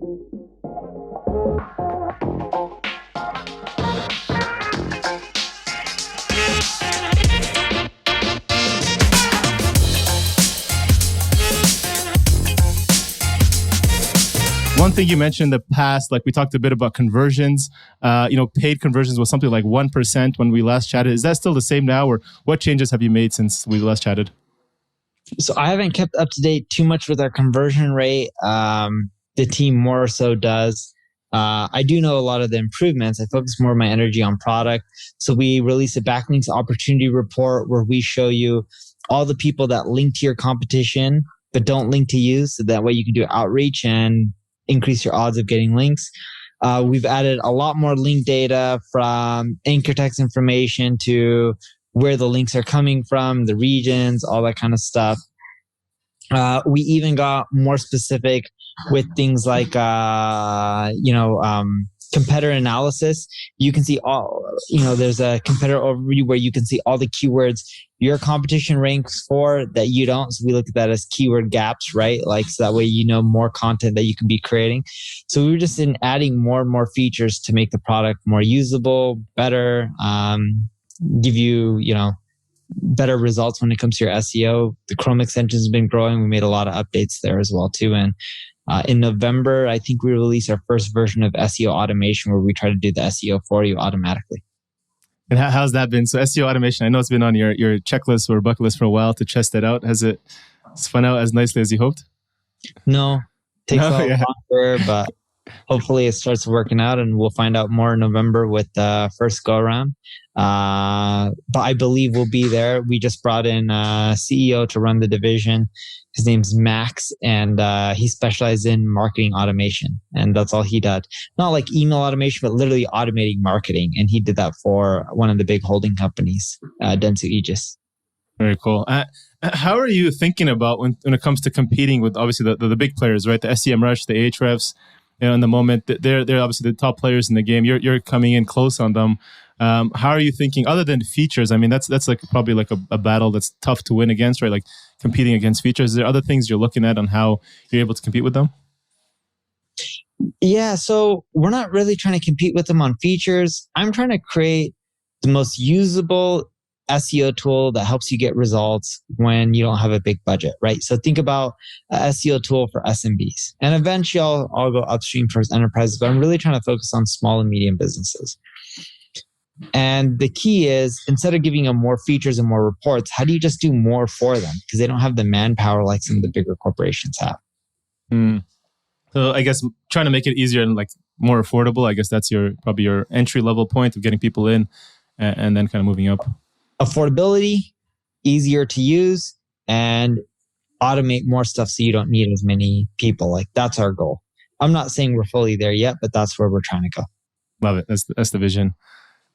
One thing you mentioned in the past, like we talked a bit about conversions, paid conversions was something like 1% when we last chatted. Is that still the same now, or what changes have you made since we last chatted? So I haven't kept up to date too much with our conversion rate. The team more so does. I do know a lot of the improvements. I focus more of my energy on product. So we release a backlinks opportunity report where we show you all the people that link to your competition, but don't link to you. So that way you can do outreach and increase your odds of getting links. We've added a lot more link data from anchor text information to where the links are coming from, the regions, all that kind of stuff. We even got more specific with things like, competitor analysis. You can see there's a competitor overview where you can see all the keywords your competition ranks for that you don't. So we look at that as keyword gaps, right? Like, so that way, more content that you can be creating. So we were just adding more and more features to make the product more usable, better, give you, better results when it comes to your SEO. The Chrome extension has been growing. We made a lot of updates there as well too. And in November, I think we released our first version of Seo Automation where we try to do the SEO for you automatically. And how's that been? So SEO Automation, I know it's been on your checklist or bucket list for a while to test it out. Has it spun out as nicely as you hoped? No, takes a lot longer, but hopefully it starts working out and we'll find out more in November with the first go around. But I believe we'll be there. We just brought in a CEO to run the division. His name's Max, and he specializes in marketing automation. And that's all he does. Not like email automation, but literally automating marketing. And he did that for one of the big holding companies, Dentsu Aegis. Very cool. How are you thinking about when it comes to competing with obviously the big players, right? The SEMrush, the Ahrefs, in the moment, they're obviously the top players in the game. You're coming in close on them. How are you thinking, other than features? I mean, that's like probably like a battle that's tough to win against, right? Like competing against features. Is there other things you're looking at on how you're able to compete with them? Yeah, so we're not really trying to compete with them on features. I'm trying to create the most usable SEO tool that helps you get results when you don't have a big budget, right? So think about an SEO tool for SMBs. And eventually I'll go upstream towards enterprises, but I'm really trying to focus on small and medium businesses. And the key is, instead of giving them more features and more reports, how do you just do more for them? Because they don't have the manpower like some of the bigger corporations have. So I guess trying to make it easier and like more affordable, I guess that's probably your entry level point of getting people in and then kind of moving up. Affordability, easier to use, and automate more stuff so you don't need as many people. Like, that's our goal. I'm not saying we're fully there yet, but that's where we're trying to go. Love it. That's the vision.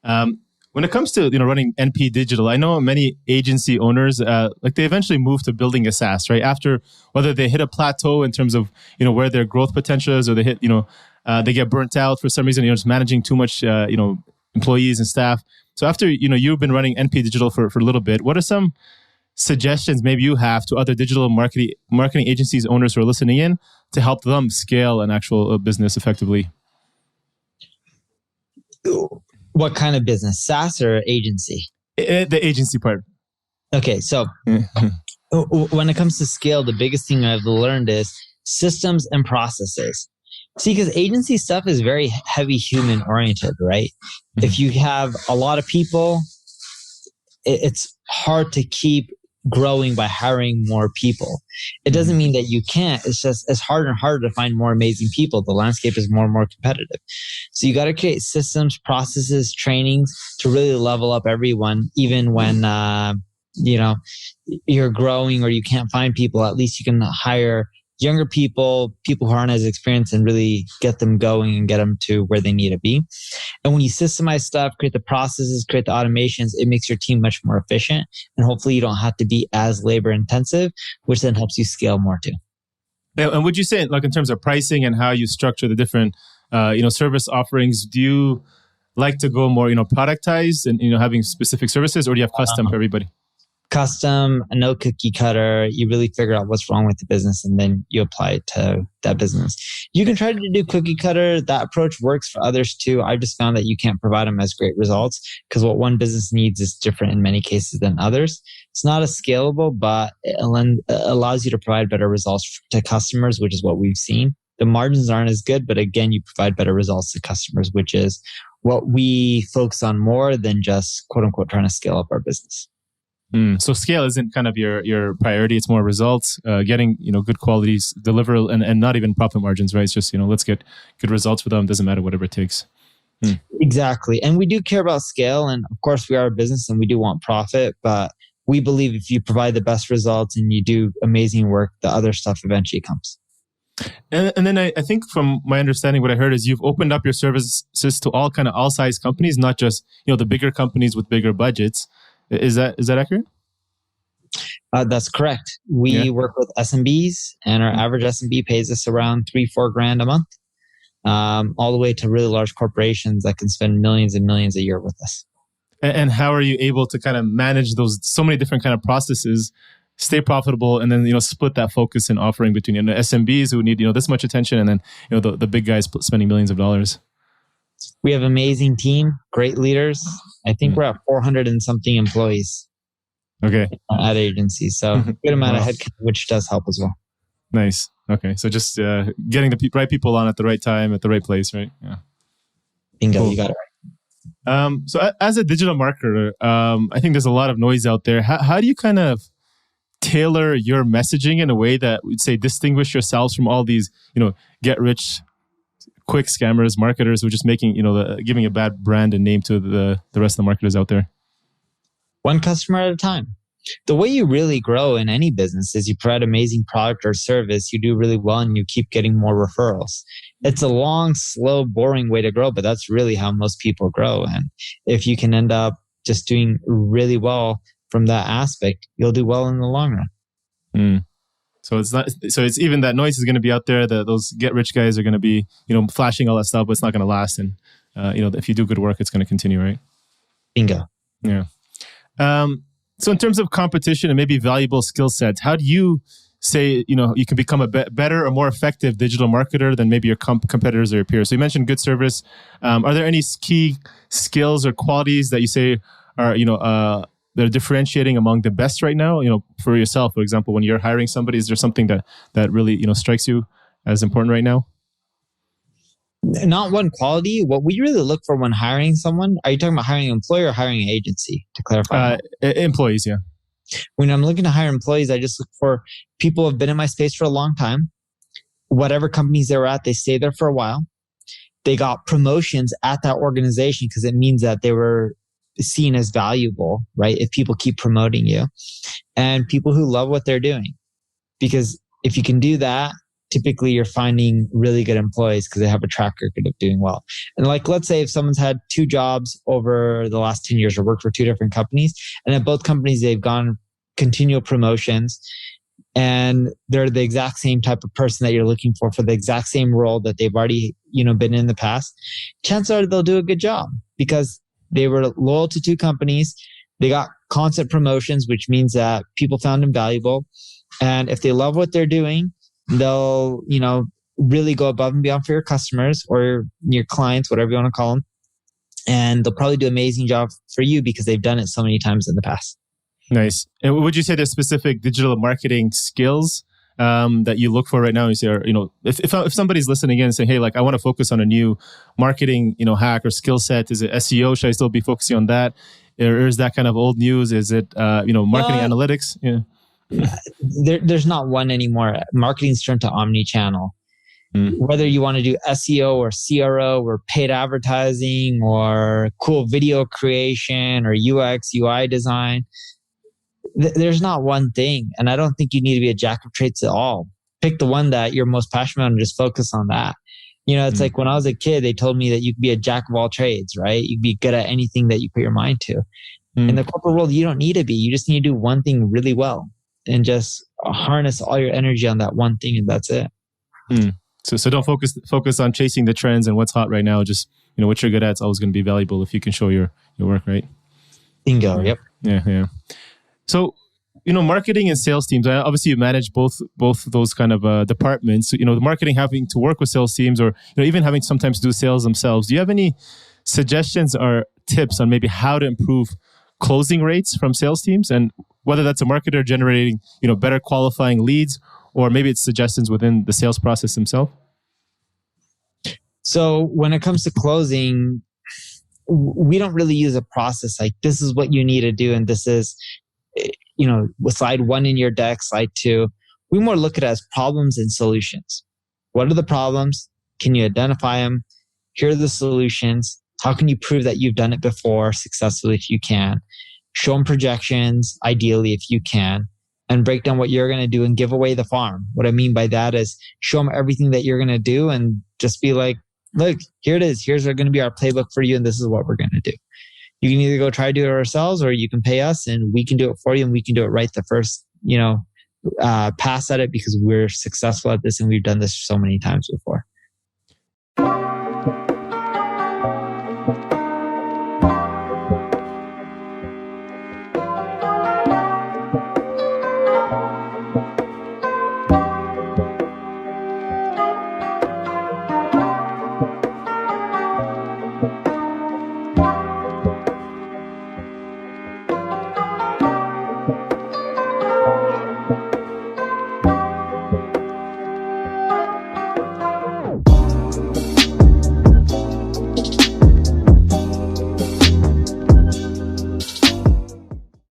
When it comes to running NP Digital, I know many agency owners they eventually move to building a SaaS, right? After whether they hit a plateau in terms of where their growth potential is, or they hit they get burnt out for some reason, just managing too much employees and staff. So after you've been running NP Digital for a little bit, what are some suggestions maybe you have to other digital marketing agencies owners who are listening in to help them scale an actual business effectively? What kind of business? SaaS or agency? The agency part. Okay, so when it comes to scale, the biggest thing I've learned is systems and processes. See, because agency stuff is very heavy human oriented, right? If you have a lot of people, it's hard to keep growing by hiring more people. It doesn't mean that you can't. It's just, it's harder and harder to find more amazing people. The landscape is more and more competitive. So you got to create systems, processes, trainings to really level up everyone, even when, you're growing or you can't find people. At least you can hire younger people who aren't as experienced, and really get them going and get them to where they need to be. And when you systemize stuff, create the processes, create the automations, it makes your team much more efficient. And hopefully you don't have to be as labor intensive, which then helps you scale more too. Yeah, and would you say, like in terms of pricing and how you structure the different service offerings, do you like to go more productized and having specific services, or do you have custom for everybody? custom, no cookie cutter. You really figure out what's wrong with the business and then you apply it to that business. You can try to do cookie cutter. That approach works for others too. I've just found that you can't provide them as great results because what one business needs is different in many cases than others. It's not as scalable, but it allows you to provide better results to customers, which is what we've seen. The margins aren't as good, but again, you provide better results to customers, which is what we focus on more than just quote unquote trying to scale up our business. So scale isn't kind of your priority. It's more results, getting, good qualities, deliver, and not even profit margins, right? It's just, let's get good results for them. Doesn't matter, whatever it takes. Exactly. And we do care about scale. And of course we are a business and we do want profit, but we believe if you provide the best results and you do amazing work, the other stuff eventually comes. And then I think from my understanding, what I heard is you've opened up your services to all size companies, not just, the bigger companies with bigger budgets. Is that accurate? That's correct. We work with SMBs and our average SMB pays us around $3,000-4,000 a month, all the way to really large corporations that can spend millions and millions a year with us. And how are you able to kind of manage those so many different kind of processes, stay profitable, and then split that focus in offering between SMBs who need this much attention, and then the big guys spending millions of dollars? We have an amazing team, great leaders. I think we're at 400 and something employees. Okay. At agencies, so good amount of headcount, which does help as well. Nice. Okay, so just getting the right people on at the right time at the right place, right? Yeah. Bingo, cool. You got it right. So as a digital marketer, I think there's a lot of noise out there. How do you kind of tailor your messaging in a way that would say distinguish yourselves from all these, get rich quick scammers, marketers who are just making, giving a bad brand and name to the rest of the marketers out there? One customer at a time. The way you really grow in any business is you provide amazing product or service, you do really well, and you keep getting more referrals. It's a long, slow, boring way to grow, but that's really how most people grow. And if you can end up just doing really well from that aspect, you'll do well in the long run. So it's even that noise is going to be out there. Those get rich guys are going to be, flashing all that stuff, but it's not going to last. And, if you do good work, it's going to continue, right? Bingo. Yeah. So in terms of competition and maybe valuable skill sets, how do you say, you can become a better or more effective digital marketer than maybe your competitors or your peers? So you mentioned good service. Are there any key skills or qualities that you say are, they're differentiating among the best right now? For yourself, for example, when you're hiring somebody, is there something that really, strikes you as important right now? Not one quality. What we really look for when hiring someone, are you talking about hiring an employer or hiring an agency, to clarify? Employees, yeah. When I'm looking to hire employees, I just look for people who have been in my space for a long time. Whatever companies they were at, they stayed there for a while. They got promotions at that organization because it means that they were seen as valuable, right? If people keep promoting you, and people who love what they're doing. Because if you can do that, typically you're finding really good employees because they have a track record of doing well. And let's say if someone's had 2 jobs over the last 10 years or worked for 2 different companies, and at both companies, they've gone continual promotions and they're the exact same type of person that you're looking for the exact same role that they've already, been in the past, chances are they'll do a good job because they were loyal to 2 companies. They got constant promotions, which means that people found them valuable. And if they love what they're doing, they'll, really go above and beyond for your customers or your clients, whatever you want to call them. And they'll probably do an amazing job for you because they've done it so many times in the past. Nice. And would you say there's specific digital marketing skills that you look for right now? You say, if somebody's listening in and saying, hey, I want to focus on a new marketing, hack or skill set, is it SEO? Should I still be focusing on that? Or is that kind of old news? Is it, marketing analytics? Yeah. There's not one anymore. Marketing's turned to omni-channel. Whether you want to do SEO or CRO or paid advertising or cool video creation or UX, UI design, there's not one thing. And I don't think you need to be a jack of trades at all. Pick the one that you're most passionate about and just focus on that. It's like when I was a kid, they told me that you could be a jack of all trades, right? You'd be good at anything that you put your mind to. In the corporate world, you don't need to be. You just need to do one thing really well and just harness all your energy on that one thing, and that's it. So don't focus on chasing the trends and what's hot right now. Just, what you're good at is always going to be valuable if you can show your work, right? Bingo. Yep. Yeah. So, marketing and sales teams, obviously you manage both those kind of departments. The marketing having to work with sales teams or even having to sometimes do sales themselves. Do you have any suggestions or tips on maybe how to improve closing rates from sales teams, and whether that's a marketer generating better qualifying leads, or maybe it's suggestions within the sales process themselves? So when it comes to closing, we don't really use a process like this is what you need to do and this is with slide 1 in your deck, slide 2. We more look at it as problems and solutions. What are the problems? Can you identify them? Here are the solutions. How can you prove that you've done it before successfully if you can? Show them projections, ideally, if you can, and break down what you're going to do and give away the farm. What I mean by that is show them everything that you're going to do and just be like, look, here it is. Here's going to be our playbook for you, and this is what we're going to do. You can either go try to do it ourselves, or you can pay us and we can do it for you, and we can do it right the first, pass at it, because we're successful at this and we've done this so many times before.